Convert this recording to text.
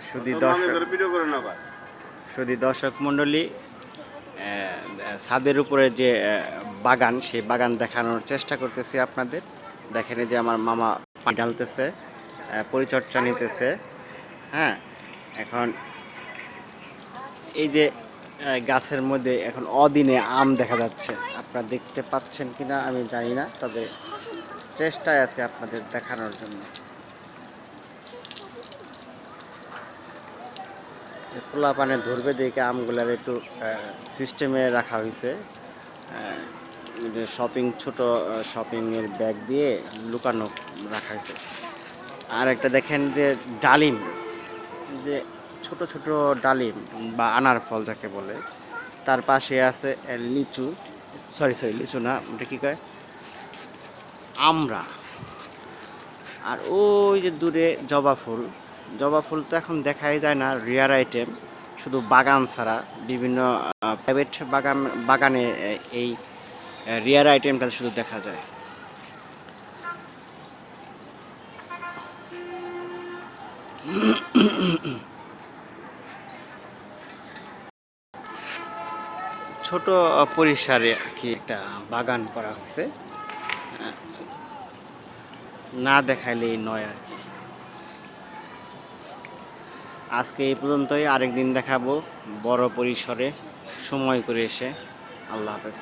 শুধু দর্শক মণ্ডলী, ছাদের উপরে যে বাগান, সেই বাগান দেখানোর চেষ্টা করতেছি আপনাদের। দেখেন যে আমার মামা পানি ঢালতেছে, পরিচর্যা নিতেছে। হ্যাঁ, এখন এই যে গাছের মধ্যে এখন অদিনে আম দেখা যাচ্ছে। আপনারা দেখতে পাচ্ছেন কিনা আমি জানি না, তবে চেষ্টায় আছে আপনাদের দেখানোর জন্য। খোলা পানে ধরবে দেখে আমগুলার একটু সিস্টেমে রাখা হয়েছে। যে ছোট শপিংয়ের ব্যাগ দিয়ে লুকানো রাখা হয়েছে। আর একটা দেখেন যে ডালিম, যে ছোট ছোট ডালিম বা আনার ফল যাকে বলে, তার পাশে আছে লিচু, সরি লিচু না, ওটা কী কয়, আমরা। আর ওই যে দূরে জবা ফুল, জবা ফুল তো এখন দেখাই যায় না, রেয়ার আইটেম। শুধু বাগান ছাড়া বিভিন্ন প্রাইভেট বাগানে এই রেয়ার আইটেমটা শুধু দেখা যায়। ছোট পরিসরে আর কি একটা বাগান করা হয়েছে, না দেখাইলেই নয় আর কি। আজকে এই পর্যন্তই, আরেকদিন দেখাবো বড় পরিসরে সময় করে এসে। আল্লাহ হাফেজ।